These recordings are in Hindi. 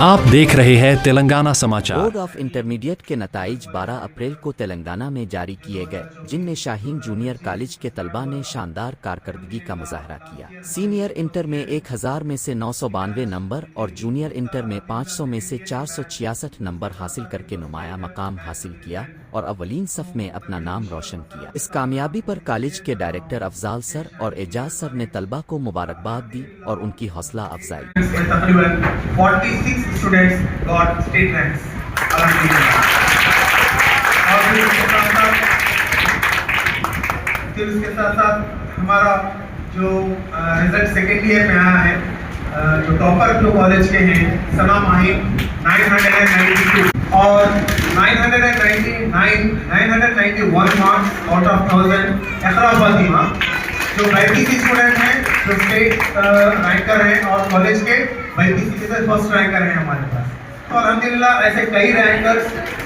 आप देख रहे हैं तेलंगाना समाचार। बोर्ड ऑफ इंटरमीडिएट के नताइज 12 अप्रैल को तेलंगाना में जारी किए गए, जिनमें शाहीन जूनियर कॉलेज के तलबा ने शानदार कारकर्दगी का मुजाहरा किया। सीनियर इंटर में 1000 में से 992 नंबर और जूनियर इंटर में 500 में से 466 नंबर हासिल करके नुमाया मकाम हासिल किया और अव्वलीन सफ में अपना नाम रोशन किया। इस कामयाबी पर कॉलेज के डायरेक्टर अफजाल सर और एजाज सर ने तलबा को मुबारकबाद दी और उनकी हौसला अफजाई। तकरीबन 46 स्टूडेंट्स गॉट स्टेट रैंक्स अल्हम्दुलिल्लाह। और फिर उसके साथ साथ हमारा जो रिजल्ट सेकेंड ईयर में आया है, जो टॉपर जो कॉलेज के हैं सना माहिर 992 और 991 मार्क्स आउट ऑफ 1000 इकरा फातिमा जो IPC स्टूडेंट हैं, जो स्टेट रैंकर हैं और कॉलेज के IPC से फर्स्ट रैंकर हैं हमारे पास। तो अल्हम्दुलिल्लाह ऐसे कई रैंकर्स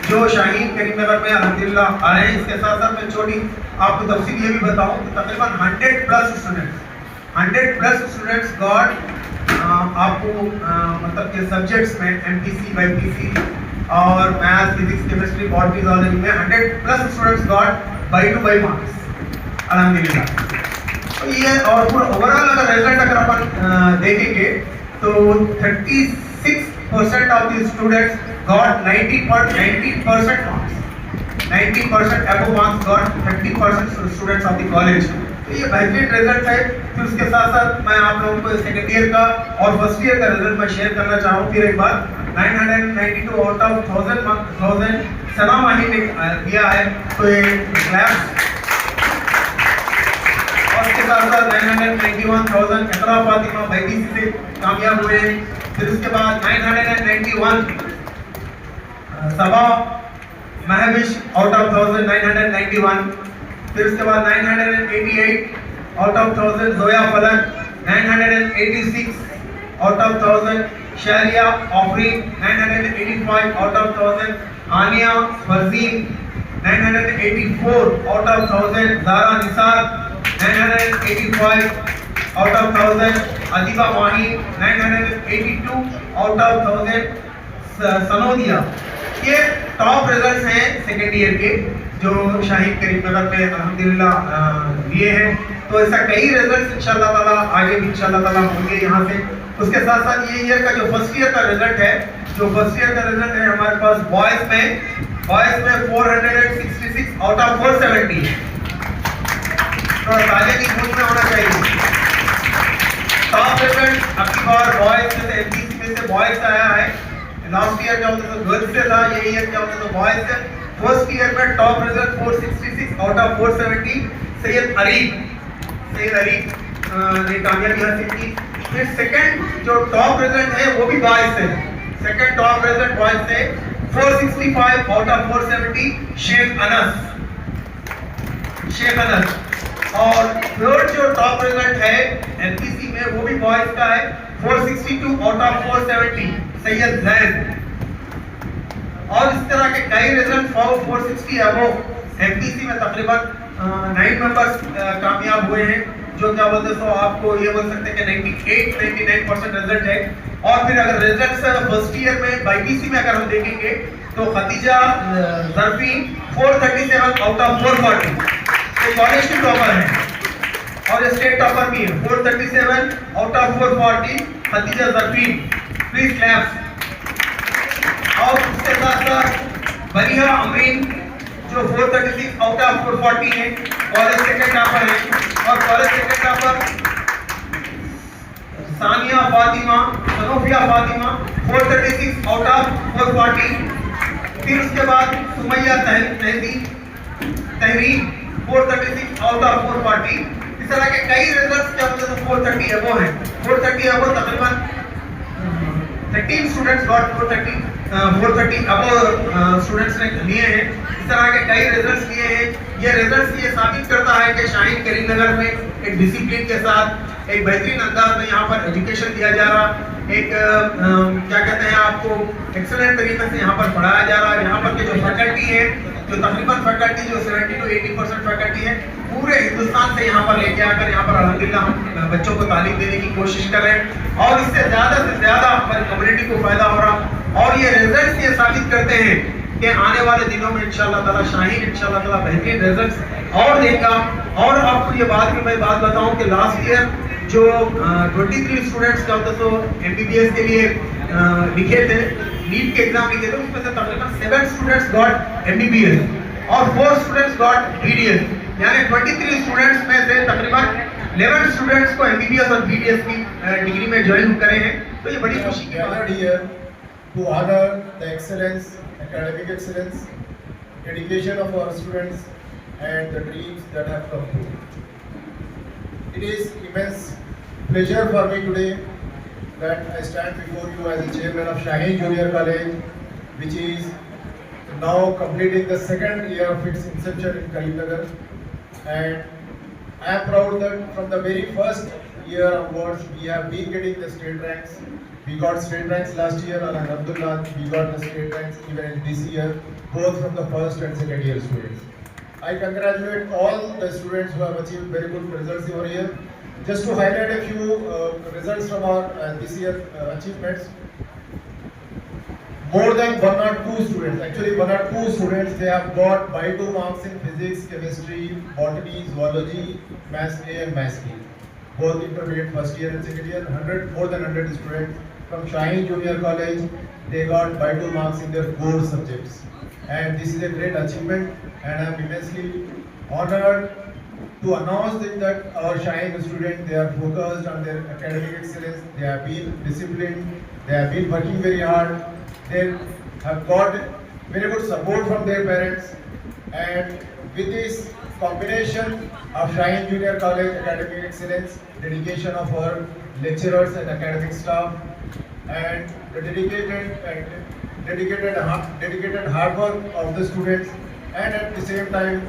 जो शाहीन करीमनगर में अल्हम्दुलिल्लाह आ रहे हैं। इसके साथ साथ मैं छोटी आपको तफसील ये भी बताऊं तो तकरीबन 100 प्लस स्टूडेंट्स गॉट आपको मतलब के सब्जेक्ट्स में MPC, BPC और maths, physics, chemistry, botany, zoology में 100 plus students got by two by marks अल्हम्दुलिल्लाह। तो ये और पूरा ओवरऑल अगर रिजल्ट अगर अपन देखेंगे तो 36% of the students got 90% marks, 90% above marks got 30% students of the college. तो ये बेहतरीन रिजल्ट है। फिर उसके साथ साथ मैं आप लोगों को सेकेंड ईयर का और फर्स्ट ईयर का रिजल्ट मैं शेयर करना चाहूँ फिर एक बार। 992 आउट ऑफ 1000 सना माहिर ने दिया है, तो ये क्लैप्स। और उसके साथ साथ 991,000 इकरा फातिमा IPC से कामयाब हुए। फिर उसके बाद 991 सबा महविश आउट ऑफ 1991। फिर उसके बाद 988 आउट ऑफ 1000 जोया फलक, 986 out of 1000 Shahriya Afreen, 985 out of 1000 Aniya Farzeen, 984 out of 1000 Zara Nisar, 985 out of 1000 Adiba Mahi, 982 out of 1000 Sanodiya. ये टॉप रिजल्ट्स हैं सेकेंड ईयर के जो शाहीन करीमनगर में अल्हम्दुलिल्लाह लिए हैं। तो ऐसा कई रिजल्ट्स इंशाअल्लाह ताला आगे भी इंशाअल्लाह ताला होंगे यहाँ से। उसके साथ साथ ये ईयर का जो फर्स्ट ईयर का रिजल्ट है, जो फर्स्ट ईयर का रिजल्ट है हमारे पास बॉयज में 466 आउट ऑफ 470। तो ताले की गूंज में होना चाहिए। टॉप रिजल्ट अब की बार बॉयज में से MPC में से बॉयज का आया है। लास्ट ईयर क्या होता था गर्ल्स से था, ये ईयर क्या होता था बॉयज से। फर्स्ट ईयर में top result 466 out of 470 Syed Areeb ने कामयाबी हासिल की। फिर सेकंड जो टॉप रिजल्ट है वो भी बॉयज से, सेकंड टॉप रिजल्ट बॉयज से 465 आउट ऑफ 470 शेख अनस। और थर्ड जो टॉप रिजल्ट है MPC में वो भी बॉयज का है 462 आउट ऑफ 470 सैयद जैद। और इस तरह के कई रिजल्ट 460 अबव MPC में तकरीबन 9 मेंबर्स कामयाब हुए हैं, जो क्या बोलते हैं, तो आपको ये बोल सकते हैं कि 99% रिजल्ट है। और फिर अगर रिजल्ट फर्स्ट ईयर में BPC में अगर हम देखेंगे तो Khadija Zarfeen 437 out of 440 college की टॉपर है और स्टेट टॉपर भी है। 437 out of 440 Khadija Zarfeen, please claps. और उसके साथ साथ बरिया अमीन जो 436 आउट ऑफ 440 है, कॉलेज सेकंड टॉपर है। और college second topper Saniya Fatima, Sanofiya Fatima 436 out of 440। फिर उसके बाद सुमैया तहरीन 436 आउट ऑफ 440। इस तरह के कई रिजल्ट्स क्या होते हैं 430 अबव है। 430 अबव तकरीबन 13 स्टूडेंट्स गॉट 430 अबव स्टूडेंट्स ने लिए हैं। इस तरह के कई रिजल्ट्स लिए हैं। ये रिजल्ट्स ये साबित करता है कि शाहीन करीमनगर में एक डिसिप्लिन के साथ एक बेहतरीन अंदाज में यहाँ पर एजुकेशन दिया जा रहा, एक क्या कहते हैं आपको एक्सीलेंट तरीके से यहाँ पर पढ़ाया जा रहा है। यहाँ पर के जो फैकल्टी है जो तकरीबन फैकल्टी जो 70 to 80% फैकल्टी है पूरे हिंदुस्तान से यहाँ पर लेके आकर यहाँ पर अल्हम्दुलिल्लाह हम बच्चों को तालीम देने की कोशिश कर रहे हैं और इससे ज़्यादा से ज़्यादा हमारी कम्युनिटी को फ़ायदा हो रहा और ये रिजल्ट ये साबित करते हैं कि आने वाले दिनों में इंशाल्लाह ताला शाहीन इंशाल्लाह ताला बेहतरीन रिजल्ट और देगा। और आपको ये बात मैं बात बताऊं कि लास्ट ईयर जो 23 स्टूडेंट्स का तो MBBS के लिए लिखे थे, नीट के एग्जाम लिखे थे, उसमें से तकरीबन 7 स्टूडेंट्स गॉट MBBS और 4 स्टूडेंट्स गॉट BDS, यानी 23 स्टूडेंट्स में से तकरीबन 11 स्टूडेंट्स को MBBS और BDS की डिग्री में ज्वाइन करे हैं। तो ये बड़ी खुशी की बात है to honor the excellence, academic excellence, dedication of our students and the dreams that have come true. It is immense pleasure for me today that I stand before you as the chairman of Shaheen Junior College, which is now completing the second year of its inception in Karimnagar. And I am proud that from the very first year onwards, we have been getting the state ranks. We got state ranks last year, and alhamdulillah, we got the state ranks even in this year, both from the first and second year students. I congratulate all the students who have achieved very good results over here. Just to highlight a few results from our this year achievements. More than 102 students, actually 102 students, they have got by 2 marks in physics, chemistry, botany, zoology, maths A and maths B. Both intermediate first year and second year, more than 100 students from Shaheen Junior College, they got by 2 marks in their core subjects. And this is a great achievement, and I am immensely honored to announce that our Shaheen students, they are focused on their academic excellence, they have been disciplined, they have been working very hard, they have got very good support from their parents, and with this combination of Shaheen Junior College academic excellence, dedication of our lecturers and academic staff, and the dedicated hard work of the students, and at the same time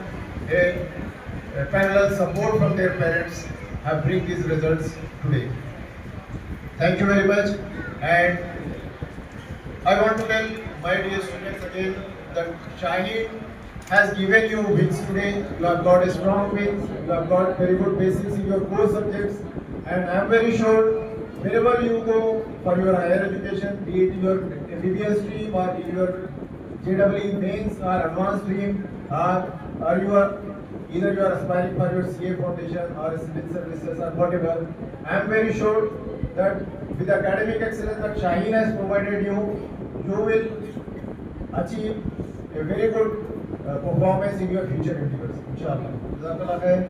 a parallel support from their parents have bring these results today. Thank you very much, and I want to tell my dear students again that Shaheen has given you wings today. You have got a strong wings, you have got very good basis in your core subjects, and I am very sure wherever you go for your higher education, be it in your MBBS stream or in your JEE mains or advanced stream, or you are either you are aspiring for your CA foundation or civil services or whatever, I am very sure that with the academic excellence that Shaheen has provided you, you will achieve a very good performance in your future endeavors, inshallah.